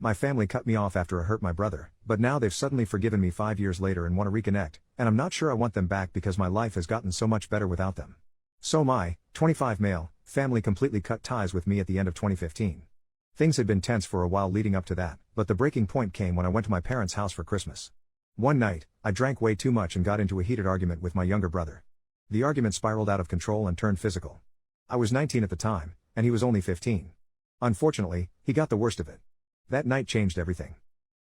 My family cut me off after I hurt my brother, but now they've suddenly forgiven me 5 years later and want to reconnect, and I'm not sure I want them back because my life has gotten so much better without them. So my 25 male family completely cut ties with me at the end of 2015. Things had been tense for a while leading up to that, but the breaking point came when I went to my parents' house for Christmas. One night, I drank way too much and got into a heated argument with my younger brother. The argument spiraled out of control and turned physical. I was 19 at the time, and he was only 15. Unfortunately, he got the worst of it. That night changed everything.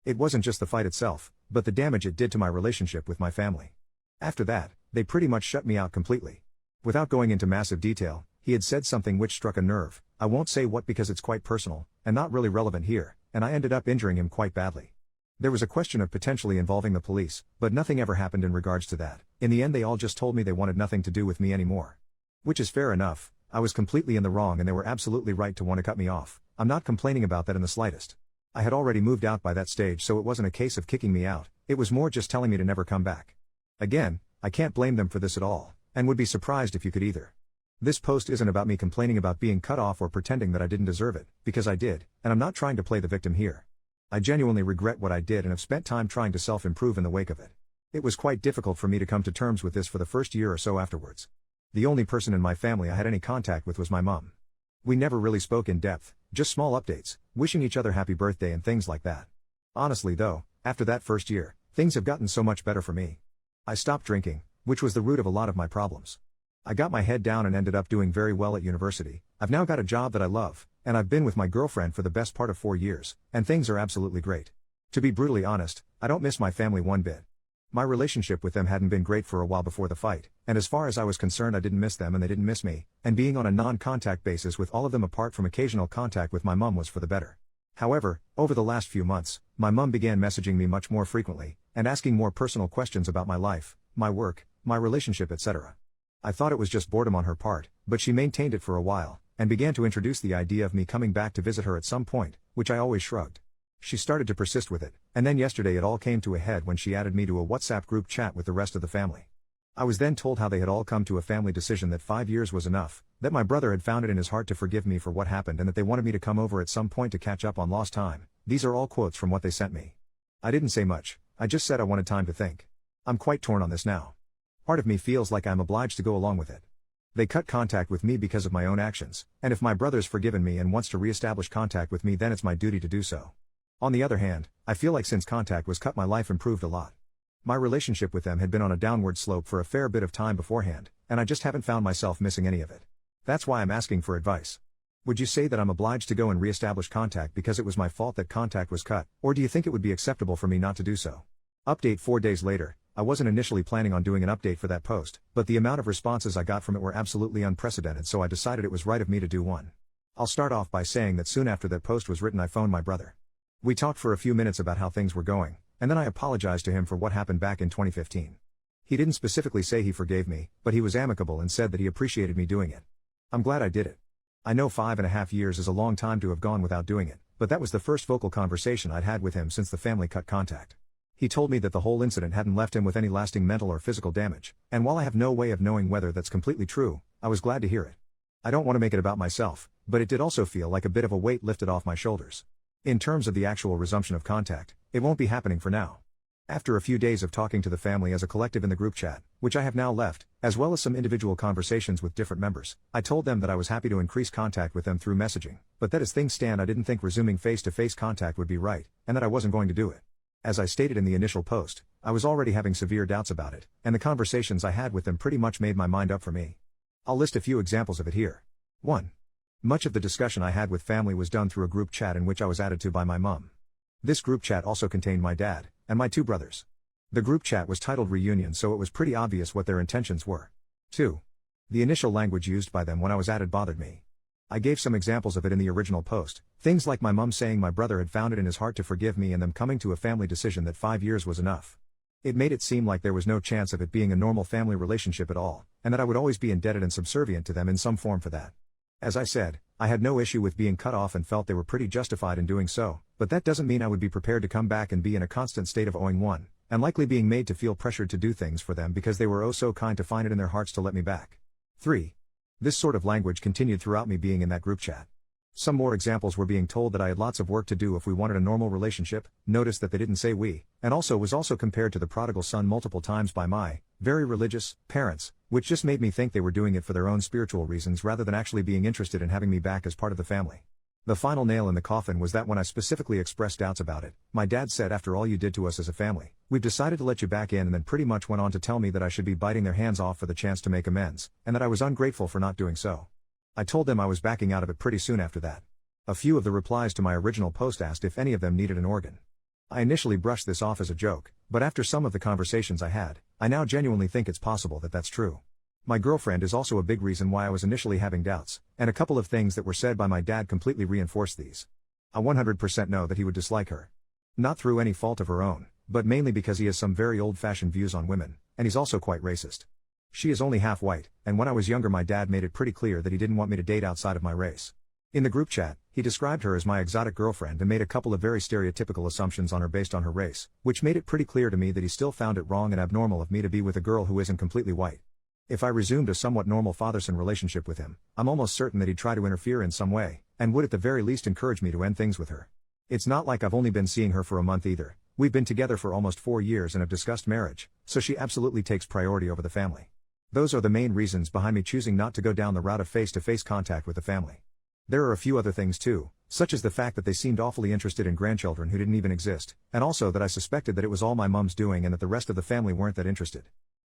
It wasn't just the fight itself, but the damage it did to my relationship with my family. After that, they pretty much shut me out completely. Without going into massive detail, he had said something which struck a nerve. I won't say what because it's quite personal, and not really relevant here, and I ended up injuring him quite badly. There was a question of potentially involving the police, but nothing ever happened in regards to that. In the end they all just told me they wanted nothing to do with me anymore. Which is fair enough. I was completely in the wrong and they were absolutely right to want to cut me off. I'm not complaining about that in the slightest. I had already moved out by that stage, so it wasn't a case of kicking me out, it was more just telling me to never come back. Again, I can't blame them for this at all, and would be surprised if you could either. This post isn't about me complaining about being cut off or pretending that I didn't deserve it, because I did, and I'm not trying to play the victim here. I genuinely regret what I did and have spent time trying to self-improve in the wake of it. It was quite difficult for me to come to terms with this for the first year or so afterwards. The only person in my family I had any contact with was my mom. We never really spoke in depth, just small updates, wishing each other happy birthday and things like that. Honestly though, after that first year, things have gotten so much better for me. I stopped drinking, which was the root of a lot of my problems. I got my head down and ended up doing very well at university. I've now got a job that I love, and I've been with my girlfriend for the best part of 4 years, and things are absolutely great. To be brutally honest, I don't miss my family one bit. My relationship with them hadn't been great for a while before the fight, and as far as I was concerned I didn't miss them and they didn't miss me, and being on a non-contact basis with all of them apart from occasional contact with my mom was for the better. However, over the last few months, my mom began messaging me much more frequently, and asking more personal questions about my life, my work, my relationship, etc. I thought it was just boredom on her part, but she maintained it for a while, and began to introduce the idea of me coming back to visit her at some point, which I always shrugged. She started to persist with it, and then yesterday it all came to a head when she added me to a WhatsApp group chat with the rest of the family. I was then told how they had all come to a family decision that 5 years was enough, that my brother had found it in his heart to forgive me for what happened and that they wanted me to come over at some point to catch up on lost time. These are all quotes from what they sent me. I didn't say much, I just said I wanted time to think. I'm quite torn on this now. Part of me feels like I'm obliged to go along with it. They cut contact with me because of my own actions, and if my brother's forgiven me and wants to re-establish contact with me then it's my duty to do so. On the other hand, I feel like since contact was cut my life improved a lot. My relationship with them had been on a downward slope for a fair bit of time beforehand, and I just haven't found myself missing any of it. That's why I'm asking for advice. Would you say that I'm obliged to go and re-establish contact because it was my fault that contact was cut, or do you think it would be acceptable for me not to do so? Update 4 days later. I wasn't initially planning on doing an update for that post, but the amount of responses I got from it were absolutely unprecedented, so I decided it was right of me to do one. I'll start off by saying that soon after that post was written I phoned my brother. We talked for a few minutes about how things were going, and then I apologized to him for what happened back in 2015. He didn't specifically say he forgave me, but he was amicable and said that he appreciated me doing it. I'm glad I did it. I know 5.5 years is a long time to have gone without doing it, but that was the first vocal conversation I'd had with him since the family cut contact. He told me that the whole incident hadn't left him with any lasting mental or physical damage, and while I have no way of knowing whether that's completely true, I was glad to hear it. I don't want to make it about myself, but it did also feel like a bit of a weight lifted off my shoulders. In terms of the actual resumption of contact, it won't be happening for now. After a few days of talking to the family as a collective in the group chat, which I have now left, as well as some individual conversations with different members, I told them that I was happy to increase contact with them through messaging, but that as things stand I didn't think resuming face-to-face contact would be right, and that I wasn't going to do it. As I stated in the initial post, I was already having severe doubts about it, and the conversations I had with them pretty much made my mind up for me. I'll list a few examples of it here. 1. Much of the discussion I had with family was done through a group chat in which I was added to by my mom. This group chat also contained my dad, and my 2 brothers. The group chat was titled Reunion, so it was pretty obvious what their intentions were. 2. The initial language used by them when I was added bothered me. I gave some examples of it in the original post, things like my mum saying my brother had found it in his heart to forgive me and them coming to a family decision that 5 years was enough. It made it seem like there was no chance of it being a normal family relationship at all, and that I would always be indebted and subservient to them in some form for that. As I said, I had no issue with being cut off and felt they were pretty justified in doing so, but that doesn't mean I would be prepared to come back and be in a constant state of owing one, and likely being made to feel pressured to do things for them because they were oh so kind to find it in their hearts to let me back. 3. This sort of language continued throughout me being in that group chat. Some more examples were being told that I had lots of work to do if we wanted a normal relationship, noticed that they didn't say we, and also was compared to the prodigal son multiple times by my, very religious, parents, which just made me think they were doing it for their own spiritual reasons rather than actually being interested in having me back as part of the family. The final nail in the coffin was that when I specifically expressed doubts about it, my dad said, after all you did to us as a family, we've decided to let you back in, and then pretty much went on to tell me that I should be biting their hands off for the chance to make amends, and that I was ungrateful for not doing so. I told them I was backing out of it pretty soon after that. A few of the replies to my original post asked if any of them needed an organ. I initially brushed this off as a joke, but after some of the conversations I had, I now genuinely think it's possible that that's true. My girlfriend is also a big reason why I was initially having doubts, and a couple of things that were said by my dad completely reinforced these. I 100% know that he would dislike her. Not through any fault of her own, but mainly because he has some very old-fashioned views on women, and he's also quite racist. She is only half white, and when I was younger my dad made it pretty clear that he didn't want me to date outside of my race. In the group chat, he described her as my exotic girlfriend and made a couple of very stereotypical assumptions on her based on her race, which made it pretty clear to me that he still found it wrong and abnormal of me to be with a girl who isn't completely white. If I resumed a somewhat normal father-son relationship with him, I'm almost certain that he'd try to interfere in some way, and would at the very least encourage me to end things with her. It's not like I've only been seeing her for a month either. We've been together for almost 4 years and have discussed marriage, so she absolutely takes priority over the family. Those are the main reasons behind me choosing not to go down the route of face-to-face contact with the family. There are a few other things too, such as the fact that they seemed awfully interested in grandchildren who didn't even exist, and also that I suspected that it was all my mom's doing and that the rest of the family weren't that interested.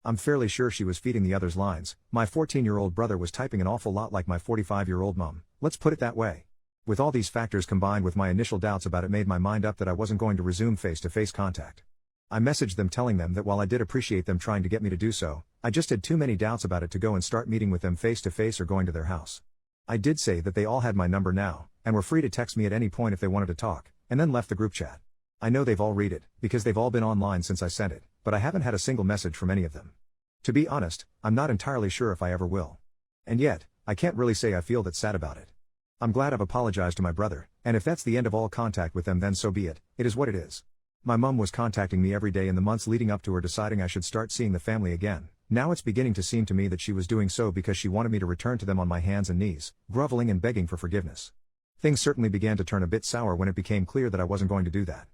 I'm fairly sure she was feeding the others lines. My 14-year-old brother was typing an awful lot like my 45-year-old mom, let's put it that way. With all these factors combined with my initial doubts about it made my mind up that I wasn't going to resume face-to-face contact. I messaged them telling them that while I did appreciate them trying to get me to do so, I just had too many doubts about it to go and start meeting with them face-to-face or going to their house. I did say that they all had my number now, and were free to text me at any point if they wanted to talk, and then left the group chat. I know they've all read it, because they've all been online since I sent it, but I haven't had a single message from any of them. To be honest, I'm not entirely sure if I ever will. And yet, I can't really say I feel that sad about it. I'm glad I've apologized to my brother, and if that's the end of all contact with them then so be it, it is what it is. My mom was contacting me every day in the months leading up to her deciding I should start seeing the family again. Now it's beginning to seem to me that she was doing so because she wanted me to return to them on my hands and knees, groveling and begging for forgiveness. Things certainly began to turn a bit sour when it became clear that I wasn't going to do that.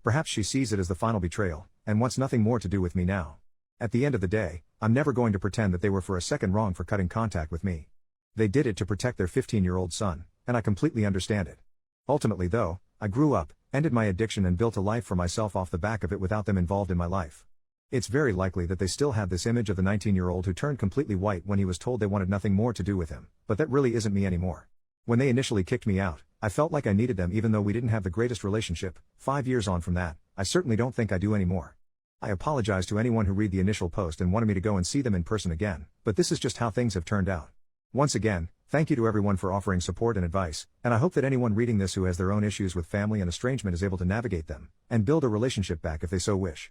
Perhaps she sees it as the final betrayal, and wants nothing more to do with me now. At the end of the day, I'm never going to pretend that they were for a second wrong for cutting contact with me. They did it to protect their 15-year-old son, and I completely understand it. Ultimately though, I grew up, ended my addiction and built a life for myself off the back of it without them involved in my life. It's very likely that they still have this image of the 19-year-old who turned completely white when he was told they wanted nothing more to do with him, but that really isn't me anymore. When they initially kicked me out, I felt like I needed them even though we didn't have the greatest relationship. 5 years on from that, I certainly don't think I do anymore. I apologize to anyone who read the initial post and wanted me to go and see them in person again, but this is just how things have turned out. Once again, thank you to everyone for offering support and advice, and I hope that anyone reading this who has their own issues with family and estrangement is able to navigate them, and build a relationship back if they so wish.